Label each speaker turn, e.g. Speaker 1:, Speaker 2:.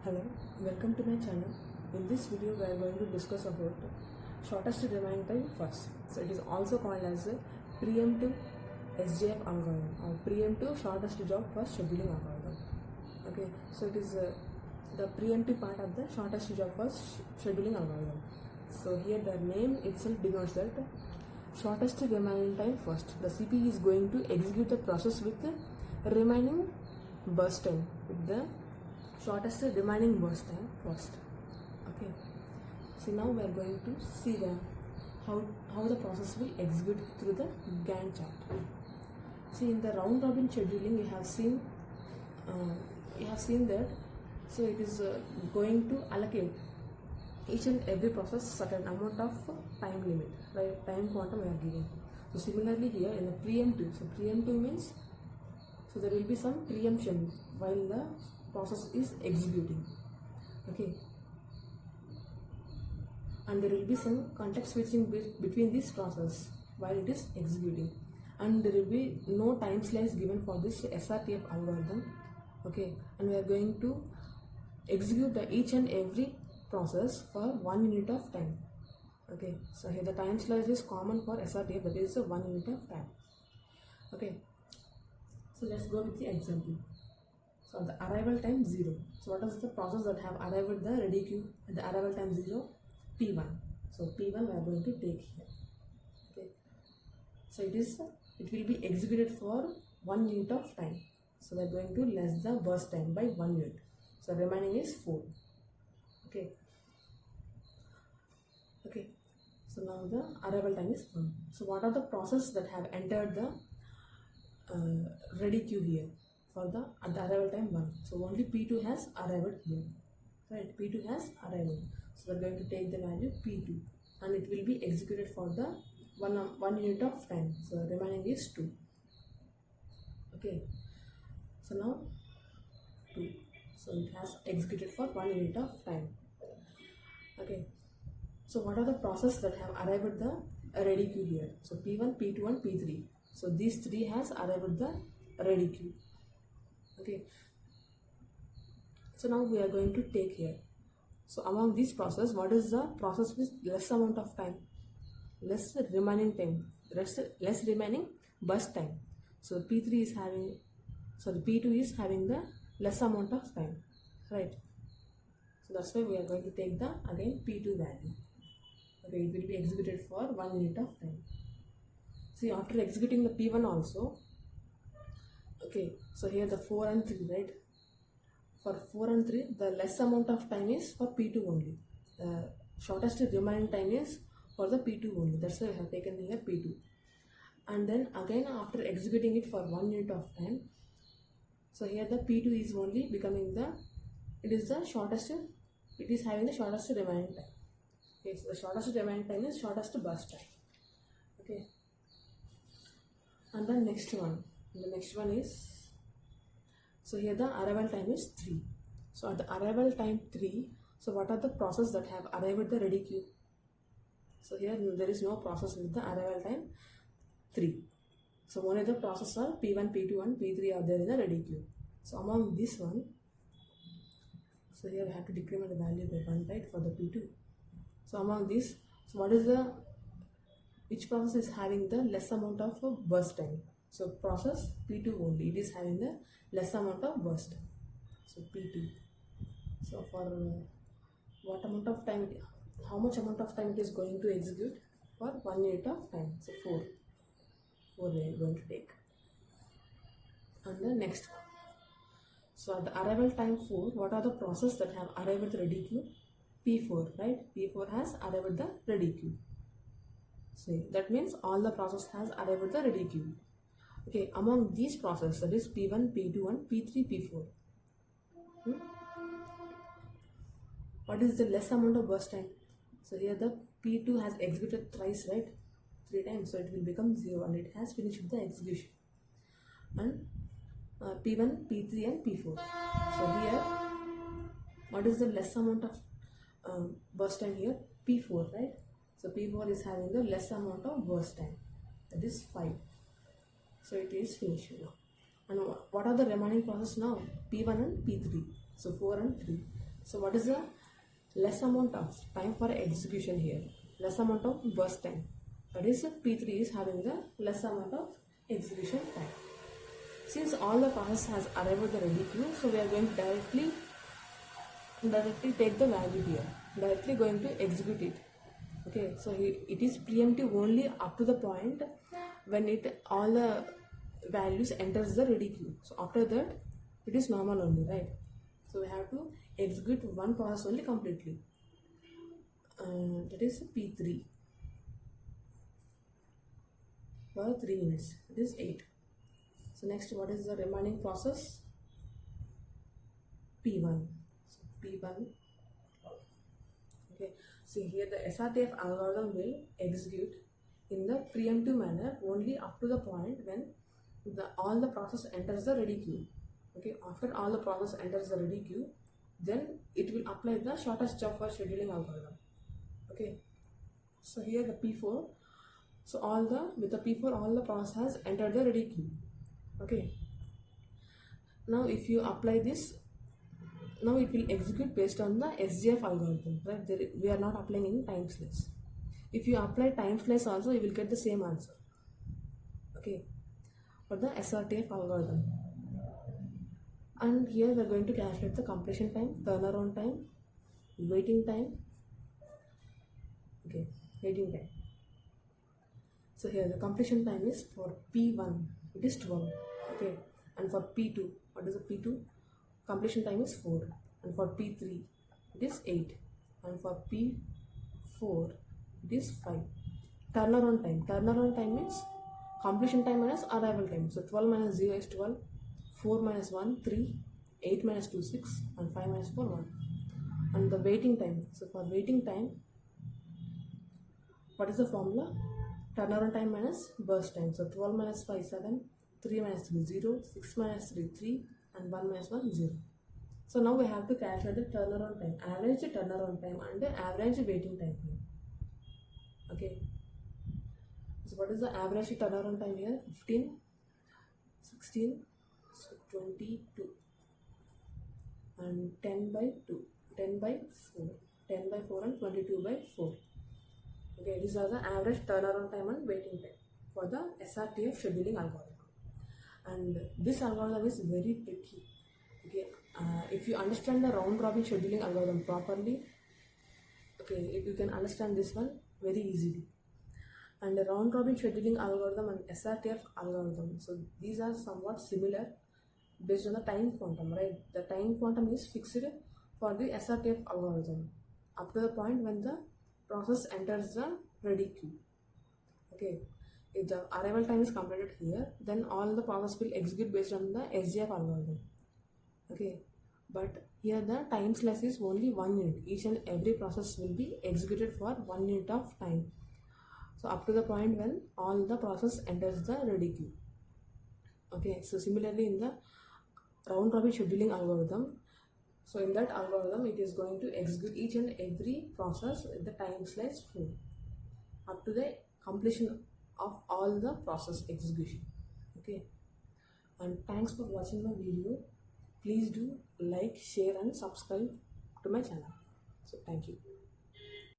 Speaker 1: Hello, welcome to my channel. In this video, we are going to discuss about shortest remaining time first. So it is also called as a preemptive SJF algorithm or preemptive shortest job first scheduling algorithm. Okay, so it is the preemptive part of the shortest job first scheduling algorithm. So here the name itself denotes that shortest remaining time first. The CPU is going to execute the process with the remaining burst time with the shortest remaining burst time first. Okay, so now we are going to see the how the process will execute through the Gantt chart. See, in the round robin scheduling we have seen that, so it is going to allocate each and every process certain amount of time limit, right? Time quantum we are giving. So similarly here in the preemptive, so preemptive means, so there will be some preemption while the process is executing. Okay, and there will be some context switching between this process while it is executing, and there will be no time slice given for this SRTF algorithm. Okay, and we are going to execute the each and every process for 1 unit of time. Okay, so here the time slice is common for SRTF, that is 1 unit of time. Okay, so let's go with the example. So the arrival time 0. So what is the process that have arrived at the ready queue at the arrival time 0? P1. So P1 we are going to take here. Okay, so it will be executed for 1 unit of time. So we are going to less the burst time by 1 unit. So remaining is 4. Okay. Okay. So now the arrival time is 1. So what are the process that have entered the ready queue here for the at the arrival time 1? So only P2 has arrived here, right? P2 has arrived. So we are going to take the value P2 and it will be executed for the 1 unit of time. So remaining is 2. Okay, so now 2. So it has executed for 1 unit of time. Okay, so what are the process that have arrived at the ready queue here? So P1, P2 and P3. So these three has arrived at the ready queue. Okay, so now we are going to take here. So among these process, what is the process with less amount of time? Less remaining time, less remaining burst time. So P3 is having, sorry, P2 is having the less amount of time, right? So that's why we are going to take the again P2 value. Okay, it will be executed for 1 unit of time. See, after executing the P1 also, okay, so here the 4 and 3, right? For 4 and 3, the less amount of time is for P2 only. The shortest remaining time is for the P2 only. That's why I have taken here P2. And then again after executing it for 1 unit of time, so here the P2 is only becoming the, it is the shortest, it is having the shortest remaining time. Okay, so the shortest remaining time is shortest burst time. Okay, and the next one is, so here the arrival time is 3. So at the arrival time 3, so what are the process that have arrived at the ready queue? So here there is no process with the arrival time 3. So only the process are P1, P2 and P3 are there in the ready queue. So among this one, so here we have to decrement the value by 1, right, for the P2. So among this, so what is the, which process is having the less amount of burst time? So process P2 only, it is having the less amount of burst. So P2. So for what amount of time, how much amount of time it is going to execute? For 1 unit of time. So 4 we are going to take. And the next one. So at the arrival time 4, what are the process that have arrived at the ready queue? P4, right? P4 has arrived at the ready queue. So that means all the process has arrived at the ready queue. Okay, among these processes, that is P1, P2 and P3, P4. What is the less amount of burst time? So here the P2 has executed thrice, right? 3 times, so it will become 0 and it has finished the execution. And P1, P3 and P4. So here, what is the less amount of burst time here? P4, right? So P4 is having the less amount of burst time, that is 5. So it is finished now. And what are the remaining process now? P1 and P3. So 4 and 3. So what is the less amount of time for execution here? Less amount of burst time. That is P3 is having the less amount of execution time. Since all the process has arrived at the ready queue, so we are going to directly take the value here. Directly going to execute it. Okay, so it is preemptive only up to the point when all the values enters the ready queue. So after that, it is normal only, right? So we have to execute one process only completely. That is P3 for 3 minutes. It is 8. So next, what is the remaining process? P1. So P1. Okay. So here the SRTF algorithm will execute in the preemptive manner only up to the point when all the process enters the ready queue. Okay. After all the process enters the ready queue, then it will apply the shortest job for scheduling algorithm. Okay. So here the P4. So with the P4 all the process has entered the ready queue. Okay. Now if you apply this, now it will execute based on the SGF algorithm, right? We are not applying any time slice. If you apply time slice also, you will get the same answer. Okay, for the SRTF algorithm. And here we are going to calculate the completion time, turnaround time, waiting time. Okay, waiting time. So here the completion time is for P1, it is 12. Okay, and for P2, what is the P2? Completion time is 4, and for P3 it is 8, and for P4 it is 5. Turnaround time is completion time minus arrival time. So 12 minus 0 is 12, 4 minus 1 3, 8 minus 2 6, and 5 minus 4 1. And the waiting time, so for waiting time, what is the formula? Turnaround time minus burst time. So 12 minus 5 7, 3 minus 3 0, 6 minus 3 3, and 1 minus 1 0. So now we have to calculate the turnaround time, average turnaround time and the average waiting time here. Okay. So what is the average turnaround time here? 15, 16, so 22, and 10 by 2, 10 by 4, 10 by 4 and 22 by 4. Okay, these are the average turnaround time and waiting time for the SRTF scheduling algorithm. And this algorithm is very tricky. Okay, if you understand the round robin scheduling algorithm properly, okay, you can understand this one very easily. And the round robin scheduling algorithm and SRTF algorithm, so these are somewhat similar based on the time quantum, right? The time quantum is fixed for the SRTF algorithm up to the point when the process enters the ready queue. Okay, if the arrival time is completed here, then all the process will execute based on the SGF algorithm. Okay, but here the time slice is only 1 unit. Each and every process will be executed for 1 unit of time. So up to the point when all the process enters the ready queue. Okay, so similarly in the round robin scheduling algorithm, so in that algorithm it is going to execute each and every process with the time slice 4 up to the completion of all the process execution. Okay, and thanks for watching my video. Please do like, share and subscribe to my channel. So thank you.